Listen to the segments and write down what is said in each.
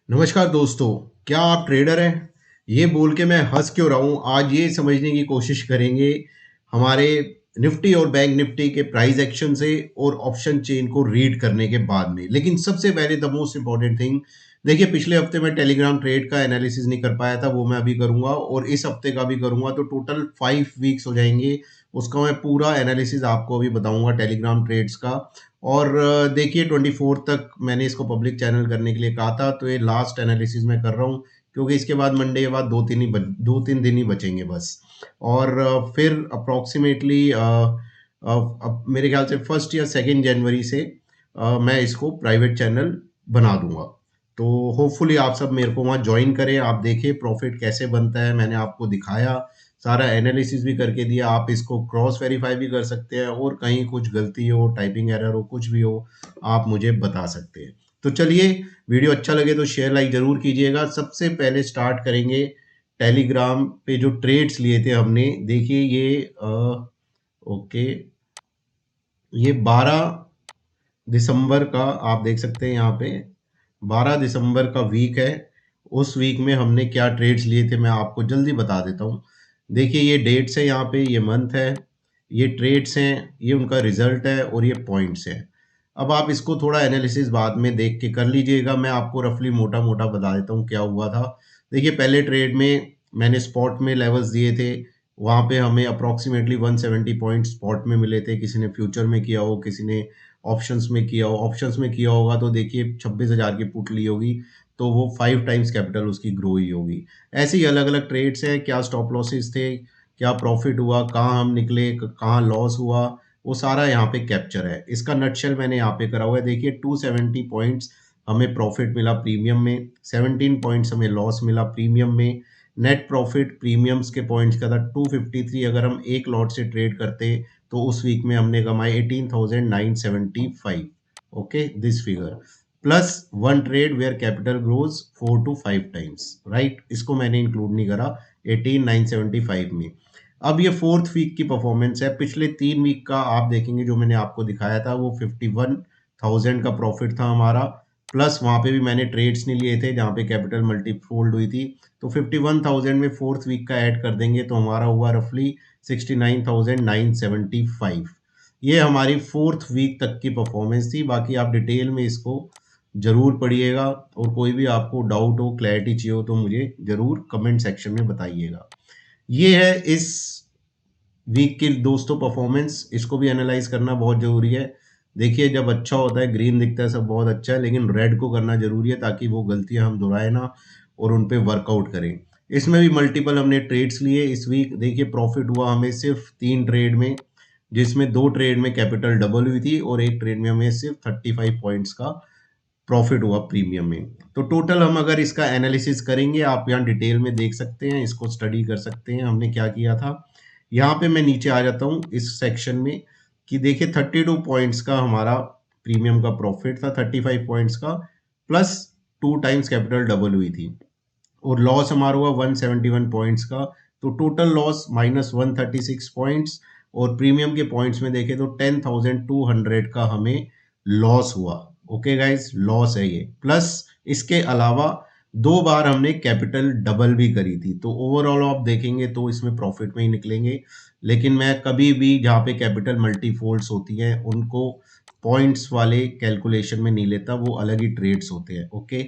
नमस्कार दोस्तों, क्या आप ट्रेडर हैं? ये बोल के मैं हँस क्यों रहा हूँ? आज ये समझने की कोशिश करेंगे हमारे निफ्टी और बैंक निफ्टी के प्राइस एक्शन से और ऑप्शन चेन को रीड करने के बाद में। लेकिन सबसे पहले द मोस्ट इम्पोर्टेंट थिंग, देखिए पिछले हफ्ते मैं टेलीग्राम ट्रेड का एनालिसिस नहीं कर पाया था, वो मैं अभी करूँगा और इस हफ्ते का भी करूँगा, तो टोटल 5 वीक्स हो जाएँगे। उसका मैं पूरा एनालिसिस आपको अभी बताऊँगा टेलीग्राम ट्रेड्स का। और देखिए 24 तक मैंने इसको पब्लिक चैनल करने के लिए कहा था, तो ये लास्ट एनालिसिस मैं कर रहा हूँ, क्योंकि इसके बाद मंडे के बाद 2-3 दिन ही बचेंगे बस। और फिर अप्रॉक्सिमेटली अब मेरे ख्याल से 1 या 2 जनवरी से मैं इसको प्राइवेट चैनल बना दूँगा। तो होपफुली आप सब मेरे को वहाँ जॉइन करें, आप देखिए प्रॉफ़िट कैसे बनता है, मैंने आपको दिखाया, सारा एनालिसिस भी करके दिया। आप इसको क्रॉस वेरीफाई भी कर सकते हैं और कहीं कुछ गलती हो, टाइपिंग एरर हो, कुछ भी हो, आप मुझे बता सकते हैं। तो चलिए, वीडियो अच्छा लगे तो शेयर लाइक ज़रूर कीजिएगा। सबसे पहले स्टार्ट करेंगे टेलीग्राम पे जो ट्रेड्स लिए थे हमने। देखिए ये ओके, ये 12 दिसंबर का आप देख सकते हैं यहाँ पे, 12 दिसंबर का वीक है। उस वीक में हमने क्या ट्रेड्स लिए थे मैं आपको जल्दी बता देता हूँ। देखिए ये डेट्स है यहाँ पे, ये मंथ है, ये ट्रेड्स हैं, ये उनका रिजल्ट है और ये पॉइंट्स हैं। अब आप इसको थोड़ा एनालिसिस बाद में देख के कर लीजिएगा, मैं आपको रफली मोटा-मोटा बता देता हूँ क्या हुआ था। देखिए पहले ट्रेड में मैंने स्पॉट में लेवल्स दिए थे, वहाँ पे हमें अप्रॉक्सिमेटली 170 पॉइंट्स स्पॉट में मिले थे। किसी ने फ्यूचर में किया हो, किसी ने ऑप्शंस में किया हो। ऑप्शंस में किया होगा तो देखिए 26,000 की पुट ली होगी, तो वो 5 टाइम्स कैपिटल उसकी ग्रो हुई होगी। ऐसे ही अलग-अलग ट्रेड्स हैं, क्या स्टॉप लॉसेस थे, क्या प्रॉफिट हुआ, कहाँ हम निकले, कहाँ लॉस हुआ, वो सारा यहाँ पे कैप्चर है। इसका नटशेल मैंने यहाँ पे करा हुआ है। देखिए 270 पॉइंट्स हमें प्रॉफिट मिला प्रीमियम में, 17 पॉइंट्स हमें लॉस मिला प्रीमियम में। नेट प्रॉफिट प्रीमियम्स के पॉइंट्स का था 253। अगर हम एक लॉट से ट्रेड करते तो उस वीक में हमने कमाए 18,975। Okay, this figure plus one trade where capital grows 4 to 5 times, right. इसको मैंने इंक्लूड नहीं करा 18,975 में। अब ये फोर्थ वीक की परफॉर्मेंस है। पिछले 3 वीक का आप देखेंगे, जो मैंने आपको दिखाया था वो 51,000 का प्रॉफिट था हमारा। प्लस वहाँ पे भी मैंने ट्रेड्स नहीं लिए थे जहाँ पे कैपिटल मल्टीफोल्ड हुई थी। तो 51,000 में फोर्थ वीक का ऐड कर देंगे तो हमारा हुआ रफली 69,975। ये हमारी फोर्थ वीक तक की परफॉर्मेंस थी। बाकी आप डिटेल में इसको ज़रूर पढ़िएगा और कोई भी आपको डाउट हो, क्लैरिटी चाहिए हो तो मुझे ज़रूर कमेंट सेक्शन में बताइएगा। ये है इस वीक की दोस्तों परफॉर्मेंस, इसको भी एनालाइज करना बहुत ज़रूरी है। देखिए जब अच्छा होता है, ग्रीन दिखता है, सब बहुत अच्छा है, लेकिन रेड को करना ज़रूरी है ताकि वो गलतियाँ हम दोहराए ना और उन पे वर्कआउट करें। इसमें भी मल्टीपल हमने ट्रेड्स लिए इस वीक। देखिए प्रॉफिट हुआ हमें सिर्फ 3 ट्रेड में, जिसमें 2 ट्रेड में कैपिटल डबल हुई थी और 1 ट्रेड में हमें सिर्फ 35 पॉइंट्स का प्रॉफिट हुआ प्रीमियम में। तो टोटल हम अगर इसका एनालिसिस करेंगे, आप यहाँ डिटेल में देख सकते हैं, इसको स्टडी कर सकते हैं हमने क्या किया था। यहाँ पे मैं नीचे आ जाता हूँ इस सेक्शन में कि देखिए 32 पॉइंट्स का हमारा प्रीमियम का प्रॉफिट था, 35 पॉइंट्स का, प्लस 2 टाइम्स कैपिटल डबल हुई थी और लॉस हमारा हुआ 171 पॉइंट्स का। तो टोटल लॉस माइनस 136 पॉइंट्स और प्रीमियम के पॉइंट्स में देखें तो 10,200 का हमें लॉस हुआ। ओके गाइस, लॉस है ये। प्लस इसके अलावा 2 बार हमने कैपिटल डबल भी करी थी, तो ओवरऑल आप देखेंगे तो इसमें प्रॉफिट में ही निकलेंगे। लेकिन मैं कभी भी जहाँ पे कैपिटल मल्टीफोल्ड्स होती हैं उनको पॉइंट्स वाले कैलकुलेशन में नहीं लेता, वो अलग ही ट्रेड्स होते हैं। ओके,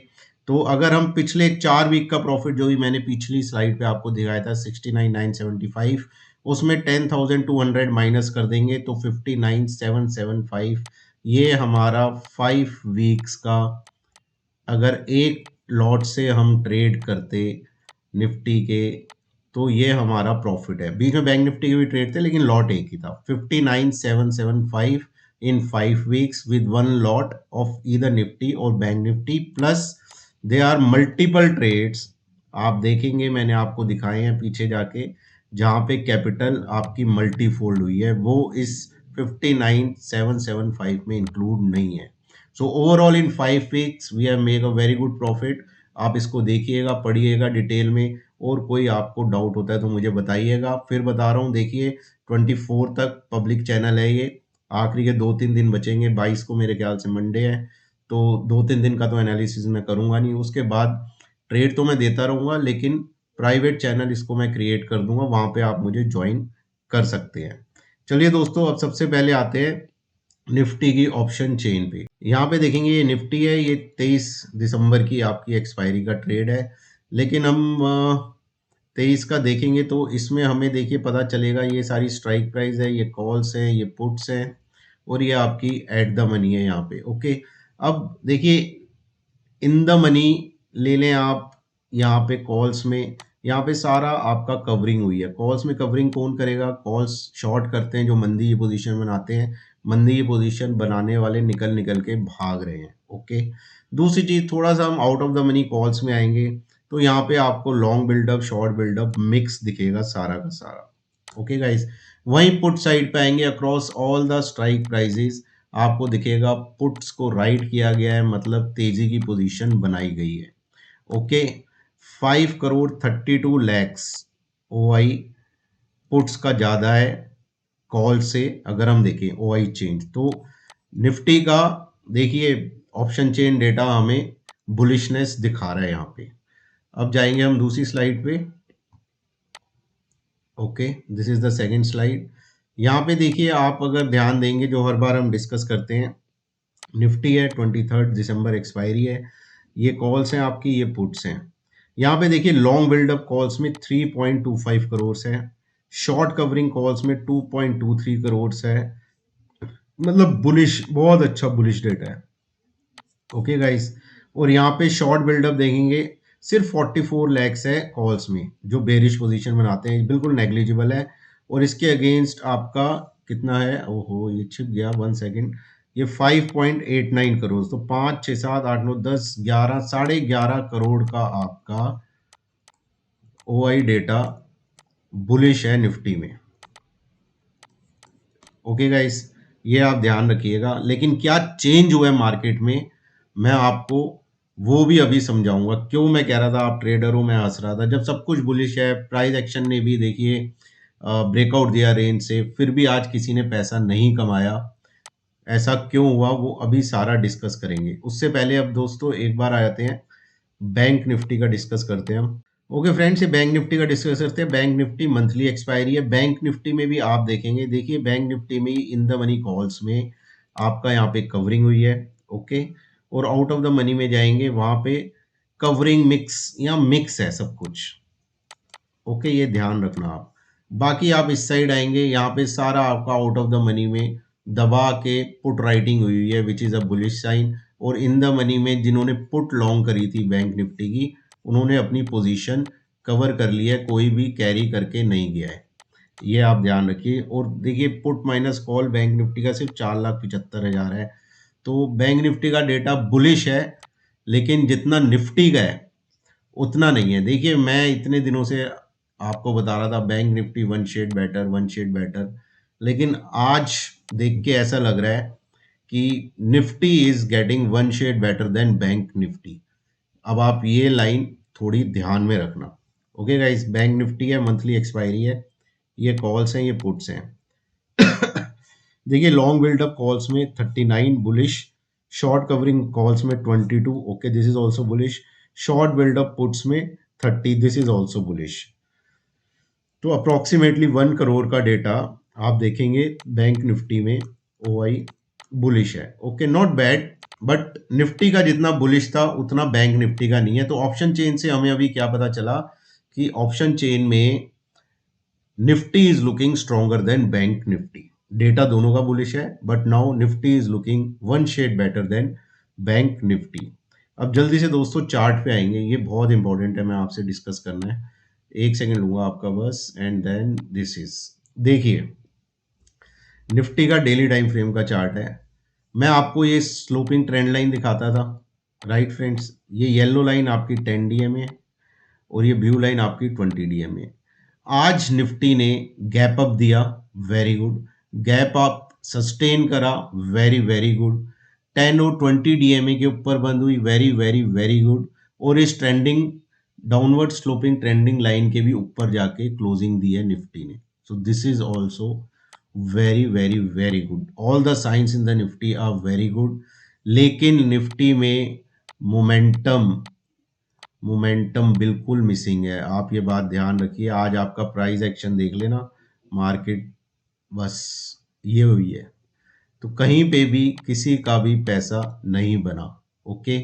तो अगर हम पिछले 4 वीक का प्रॉफिट जो भी मैंने पिछली स्लाइड पे आपको दिखाया था 69,975, उसमें 10,200 माइनस कर देंगे तो 59,775। ये हमारा 5 वीक्स का, अगर एक लॉट से हम ट्रेड करते निफ्टी के, तो ये हमारा प्रॉफिट है। बीच में बैंक निफ्टी के भी ट्रेड थे लेकिन लॉट एक ही था। 59,775 in 5 weeks with one lot of either Nifty और bank Nifty, plus they are multiple trades. आप देखेंगे मैंने आपको दिखाए हैं पीछे जाके, जहाँ पे कैपिटल आपकी मल्टीफोल्ड हुई है, वो इस 59,775 में इंक्लूड नहीं है। So overall in 5 weeks we have make a very good profit. आप इसको देखिएगा, पढ़िएगा डिटेल में, और कोई आपको डाउट होता है तो मुझे बताइएगा। फिर बता रहा हूँ, देखिए 24 तक पब्लिक चैनल है ये, आखिरी के 2-3 दिन बचेंगे, 22 को मेरे ख्याल से मंडे है, तो 2-3 दिन का तो एनालिसिस मैं करूँगा नहीं, उसके बाद ट्रेड तो मैं देता रहूँगा, लेकिन प्राइवेट चैनल इसको मैं क्रिएट कर दूँगा, वहाँ पे आप मुझे जॉइन कर सकते हैं। चलिए दोस्तों, अब सबसे पहले आते हैं निफ्टी की ऑप्शन चेन पे। यहाँ पे देखेंगे ये निफ्टी है, ये 23 दिसंबर की आपकी एक्सपायरी का ट्रेड है, लेकिन हम 23 का देखेंगे तो इसमें हमें देखिए पता चलेगा ये सारी स्ट्राइक प्राइस है, ये कॉल्स है, ये पुट्स है और ये आपकी एट द मनी है यहाँ पे। ओके, अब देखिए इन द मनी ले लें आप, यहाँ पे कॉल्स में यहाँ पे सारा आपका कवरिंग हुई है। कॉल्स में कवरिंग कौन करेगा? कॉल्स शॉर्ट करते हैं जो मंदी की पोजीशन बनाते हैं, मंदी की पोजीशन बनाने वाले निकल निकल के भाग रहे हैं। ओके, दूसरी चीज, थोड़ा सा हम out of the money calls में आएंगे तो यहाँ पे आपको long buildup short buildup mix दिखेगा सारा का सारा। ओके गाइस, वहीं पुट साइड पे आएंगे, across all the strike prices आपको दिखेगा पुट्स को राइट किया गया है, मतलब तेजी की पोजीशन बनाई गई है। ओके, 5 करोड़ 32 लैक्स ओ आई पुट्स का ज़्यादा है कॉल से। अगर हम देखें ओ आई चेंज तो निफ्टी का देखिए ऑप्शन चेन डेटा हमें बुलिशनेस दिखा रहा है यहाँ पे। अब जाएंगे हम दूसरी स्लाइड पे। Okay, this is the second slide. यहाँ पे देखिए आप अगर ध्यान देंगे, जो हर बार हम डिस्कस करते हैं, निफ्टी है 23 दिसंबर एक्सपायरी है, ये कॉल्स हैं आपकी, ये पुट्स हैं। यहाँ पे देखिए लॉन्ग बिल्डअप कॉल्स में 3.25 करोड़ है, शॉर्ट कवरिंग कॉल्स में 2.23 करोड़ है, मतलब बुलिश, बहुत अच्छा बुलिश डेटा है। ओके गाइस, और यहाँ पे शॉर्ट बिल्डअप देखेंगे सिर्फ 44 लैक्स है कॉल्स में, जो बेरिश पोजीशन बनाते हैं, बिल्कुल नेग्लिजिबल है। और इसके अगेंस्ट आपका कितना है? ओहो, ये छिप गया, 1 सेकेंड। ये 5.89 करोड़, तो 5 6 7 8 9 10 11 11.5 करोड़ का आपका ओ आई डेटा बुलिश है निफ्टी में। ओके गाइस, ये आप ध्यान रखिएगा। लेकिन क्या चेंज हुआ है मार्केट में, मैं आपको वो भी अभी समझाऊंगा। क्यों मैं कह रहा था आप ट्रेडर हो, मैं हंस रहा था जब सब कुछ बुलिश है, प्राइस एक्शन ने भी देखिए ब्रेकआउट दिया रेंज से, फिर भी आज किसी ने पैसा नहीं कमाया। ऐसा क्यों हुआ, वो अभी सारा डिस्कस करेंगे। उससे पहले अब दोस्तों एक बार आ जाते हैं बैंक निफ्टी का डिस्कस करते हैं हम। ओके फ्रेंड्स, ये बैंक निफ्टी का डिस्कस करते हैं। बैंक निफ्टी मंथली एक्सपायरी है। बैंक निफ्टी में भी आप देखेंगे, देखिए बैंक निफ्टी में इन द मनी कॉल्स में आपका यहाँ पे कवरिंग हुई है। ओके, और आउट ऑफ द मनी में जाएंगे, वहां पे कवरिंग मिक्स या मिक्स है सब कुछ। ओके, ये ध्यान रखना आप। बाकी आप इस साइड आएंगे, यहाँ पे सारा आपका आउट ऑफ द मनी में दबा के पुट राइटिंग हुई है, which is a bullish sign. और इन द मनी में जिन्होंने पुट लॉन्ग करी थी बैंक निफ्टी की, उन्होंने अपनी पोजीशन कवर कर लिया है, कोई भी कैरी करके नहीं गया है, ये आप ध्यान रखिए। और देखिए put minus call bank Nifty का सिर्फ 4,75,000 है, तो बैंक निफ्टी का डेटा बुलिश है, लेकिन जितना निफ्टी का है उतना नहीं है। देखिए मैं इतने दिनों से आपको बता रहा था Bank Nifty one shade better, one shade better, लेकिन आज देख के ऐसा लग रहा है कि Nifty is getting one shade better than Bank Nifty. अब आप ये लाइन थोड़ी ध्यान में रखना। ओके गाइस, बैंक निफ्टी है, मंथली एक्सपायरी है, ये कॉल्स हैं, ये पुट्स हैं। देखिए लॉन्ग बिल्डअप कॉल्स में 39 बुलिश, शॉर्ट कवरिंग कॉल्स में 22, okay this is also bullish, short buildup puts में 30, दिस इज ऑल्सो बुलिश। तो अप्रोक्सीमेटली 1 करोड़ का डेटा आप देखेंगे बैंक निफ्टी में ओ आई बुलिश है। Okay, not bad, but Nifty का जितना बुलिश था उतना बैंक निफ्टी का नहीं है। तो ऑप्शन चेन से हमें अभी क्या पता चला कि ऑप्शन चेन में Nifty is looking stronger than Bank Nifty. Data दोनों का बुलिश है, but now Nifty is looking one shade better than Bank Nifty. अब जल्दी से दोस्तों चार्ट पे आएंगे, ये बहुत इंपॉर्टेंट है, मैं आपसे डिस्कस करना है। 1 सेकेंड लूंगा आपका बस, एंड देन दिस इज, देखिए निफ्टी का डेली टाइम फ्रेम का चार्ट है। मैं आपको ये स्लोपिंग ट्रेंड लाइन दिखाता था, राइट फ्रेंड्स। ये येलो लाइन आपकी 10 डीएम है और ये ब्लू लाइन आपकी 20 डीएम है। आज निफ्टी ने गैप अप दिया, very good, gap up sustain करा, वेरी वेरी गुड, 10 और 20 डीएमए के ऊपर बंद हुई, वेरी वेरी वेरी गुड, और इस trending downward sloping trending line के भी ऊपर जाके क्लोजिंग दी है निफ्टी ने। So this is also very very very good, all the signs in the Nifty are very good. लेकिन निफ्टी में मोमेंटम बिल्कुल मिसिंग है। आप ये बात ध्यान रखिए। आज आपका प्राइस एक्शन देख लेना, मार्केट बस ये हुई है, तो कहीं पे भी किसी का भी पैसा नहीं बना। ओके,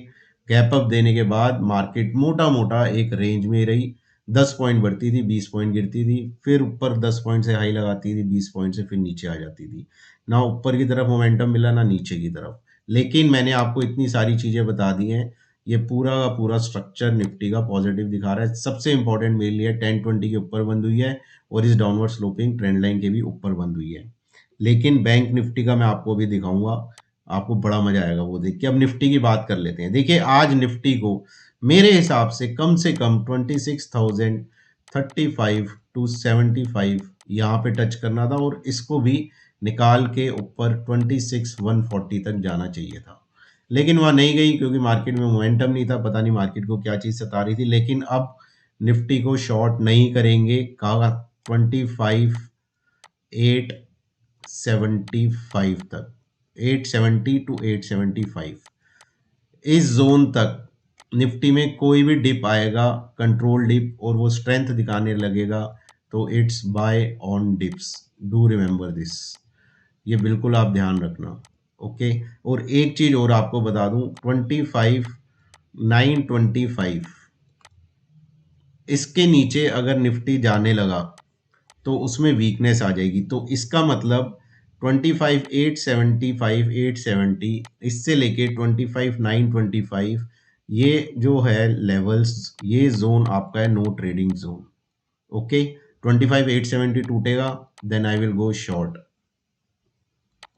गैप अप देने के बाद मार्केट मोटा मोटा एक रेंज में रही, 10 पॉइंट बढ़ती थी, 20 पॉइंट गिरती थी, फिर ऊपर 10 पॉइंट से हाई लगाती थी, 20 पॉइंट से फिर नीचे आ जाती थी। ना ऊपर की तरफ मोमेंटम मिला, ना नीचे की तरफ। लेकिन मैंने आपको इतनी सारी चीजें बता दी हैं, ये पूरा का पूरा स्ट्रक्चर निफ्टी का पॉजिटिव दिखा रहा है। सबसे इंपॉर्टेंट मेरे लिए 1020 के ऊपर बंद हुई है और इस डाउनवर्ड स्लोपिंग ट्रेंड लाइन के भी ऊपर बंद हुई है। लेकिन बैंक निफ्टी का मैं आपको भी दिखाऊंगा, आपको बड़ा मजा आएगा वो देख के। अब निफ्टी की बात कर लेते हैं। देखिए, आज निफ्टी को मेरे हिसाब से कम 26,035 टू 75 यहाँ पे टच करना था, और इसको भी निकाल के ऊपर 26,140 तक जाना चाहिए था। लेकिन वहां नहीं गई क्योंकि मार्केट में मोमेंटम नहीं था, पता नहीं मार्केट को क्या चीज सता रही थी। लेकिन अब निफ्टी को शॉर्ट नहीं करेंगे, कहा 25,875 तक, 870 टू 875 इस जोन तक निफ्टी में कोई भी डिप आएगा, कंट्रोल डिप, और वो स्ट्रेंथ दिखाने लगेगा, तो it's buy on dips. Do remember this, ये बिल्कुल आप ध्यान रखना। ओके, और एक चीज और आपको बता दूं, 25,925 इसके नीचे अगर निफ्टी जाने लगा तो उसमें वीकनेस आ जाएगी। तो इसका मतलब 25,875 870 इससे लेके 25,925 ये जो है लेवल्स, ये जोन आपका है नो ट्रेडिंग जोन। ओके, 25,870 टूटेगा, then I will go short.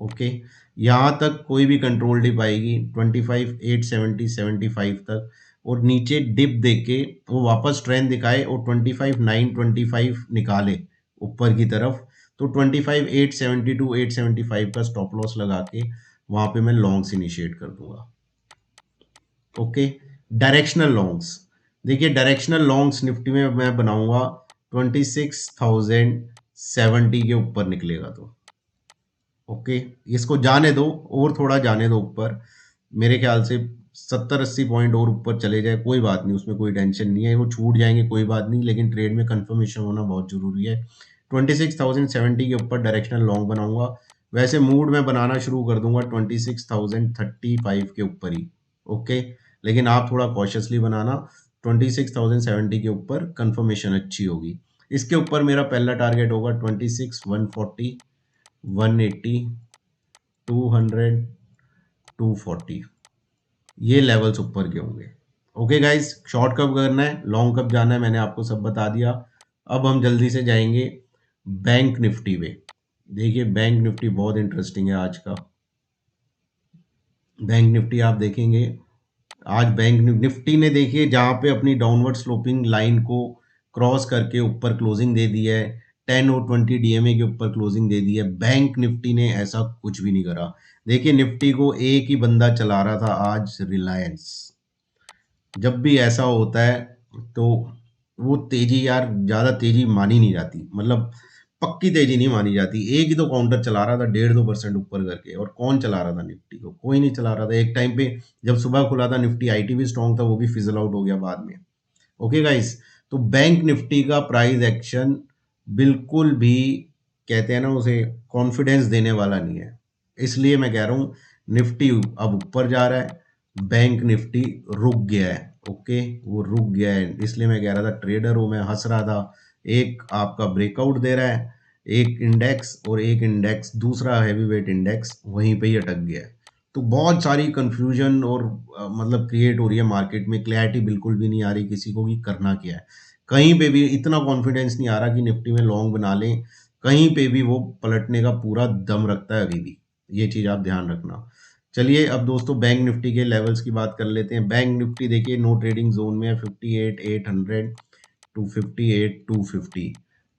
Okay, यहां तक कोई भी कंट्रोल डिप आएगी 25,870 75 तक, और नीचे डिप देके वो वापस ट्रेंड दिखाए और 25,925 निकाले ऊपर की तरफ, तो 25,870 टू 875 का स्टॉप लॉस लगा के वहां पे मैं लॉन्ग्स इनिशिएट कर दूंगा। ओके, डायरेक्शनल लॉन्ग्स, देखिए डायरेक्शनल लॉन्ग्स निफ्टी में मैं बनाऊंगा 26,070 के ऊपर निकलेगा तो। ओके, इसको जाने दो और थोड़ा जाने दो ऊपर, मेरे ख्याल से 70-80 पॉइंट और ऊपर चले जाए कोई बात नहीं, उसमें कोई टेंशन नहीं है, वो छूट जाएंगे कोई बात नहीं, लेकिन ट्रेड में कंफर्मेशन होना बहुत जरूरी है। 26,070 के ऊपर डायरेक्शनल लॉन्ग बनाऊंगा। वैसे मूड में बनाना शुरू कर दूंगा 26,035 के ऊपर ही। ओके, लेकिन आप थोड़ा कॉशियसली बनाना, 26,070 के ऊपर कंफर्मेशन अच्छी होगी। इसके ऊपर मेरा पहला टारगेट होगा 26,140 180 200 240, ये लेवल्स ऊपर के होंगे। ओके गाइस, शॉर्ट कब करना है, लॉन्ग कब जाना है, मैंने आपको सब बता दिया। अब हम जल्दी से जाएंगे बैंक निफ्टी पे। देखिए, बैंक निफ्टी बहुत इंटरेस्टिंग है आज का। बैंक निफ्टी आप देखेंगे, आज बैंक निफ्टी ने देखिए जहां पे अपनी डाउनवर्ड स्लोपिंग लाइन को क्रॉस करके ऊपर क्लोजिंग दे दी है, 10 और 20 डीएमए के ऊपर क्लोजिंग दे दी है। बैंक निफ्टी ने ऐसा कुछ भी नहीं करा। देखिए, निफ्टी को एक ही बंदा चला रहा था आज, रिलायंस। जब भी ऐसा होता है तो वो तेजी यार ज्यादा तेजी मानी नहीं जाती, मतलब पक्की तेजी नहीं मानी जाती। एक ही तो काउंटर चला रहा था 1.5-2% ऊपर करके, और कौन चला रहा था निफ्टी को, कोई नहीं चला रहा था। एक टाइम पे जब सुबह खुला था निफ्टी, आईटी भी स्ट्रॉन्ग था, वो भी फिजल आउट हो गया बाद में। ओके गाइस, तो बैंक निफ्टी का प्राइस एक्शन बिल्कुल भी, कहते हैं ना उसे, कॉन्फिडेंस देने वाला नहीं है। इसलिए मैं कह रहा हूं निफ्टी अब ऊपर जा रहा है, बैंक निफ्टी रुक गया है। ओके, वो रुक गया है, इसलिए मैं कह रहा था ट्रेडर हूं, मैं हंस रहा था। एक आपका ब्रेकआउट दे रहा है, एक इंडेक्स, और एक इंडेक्स दूसरा हैवी वेट इंडेक्स वहीं पे ही अटक गया है। तो बहुत सारी कंफ्यूजन और मतलब क्रिएट हो रही है मार्केट में, क्लैरिटी बिल्कुल भी नहीं आ रही किसी को कि करना क्या है। कहीं पे भी इतना कॉन्फिडेंस नहीं आ रहा कि निफ्टी में लॉन्ग बना लें, कहीं पे भी वो पलटने का पूरा दम रखता है अभी भी, ये चीज आप ध्यान रखना। चलिए अब दोस्तों बैंक निफ्टी के लेवल्स की बात कर लेते हैं। बैंक निफ्टी देखिए नो ट्रेडिंग जोन में है, 58,800 टू 58,250,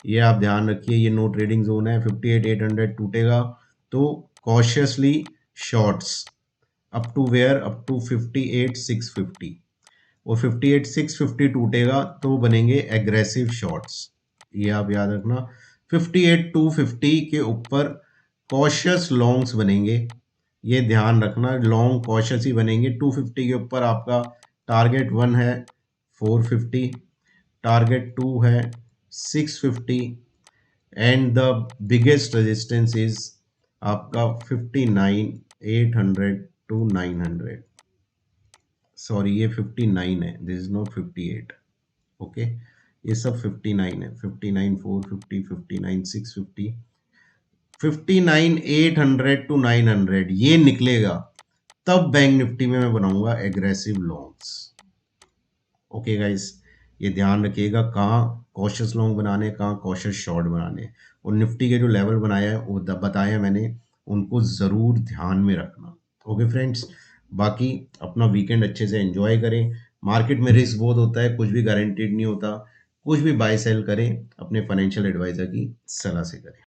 ये आप ध्यान रखिए, ये नो ट्रेडिंग जोन है। 58,800 टूटेगा तो cautiously shorts up to where, up to 58,650, और 58,650 टूटेगा तो बनेंगे एग्रेसिव शॉर्ट्स, ये आप याद रखना। 58,250 के ऊपर कॉशियस लॉन्ग्स बनेंगे, ये ध्यान रखना, लॉन्ग कॉशियस ही बनेंगे। 250 के ऊपर आपका टारगेट 1 है 450, टारगेट 2 है 650 and the biggest resistance is आपका 59 800 टू 900। सॉरी, ये 59 है, दिस इज नॉट 58। ओके, ये सब 59 है, 59 450 59 650 59 800 टू 900 ये निकलेगा, तब बैंक निफ्टी में मैं बनाऊंगा एग्रेसिव लॉन्ग्स। ओके गाइस, ये ध्यान रखिएगा कहाँ कॉशियस लॉन्ग बनाने, कहाँ कॉशियस शॉर्ट बनाने। और निफ्टी के जो लेवल बनाया है वो बताया मैंने, उनको ज़रूर ध्यान में रखना। ओके फ्रेंड्स, बाकी अपना वीकेंड अच्छे से एंजॉय करें। मार्केट में रिस्क बहुत होता है, कुछ भी गारंटीड नहीं होता। कुछ भी बाय सेल करें, अपने फाइनेंशियल एडवाइज़र की सलाह से करें।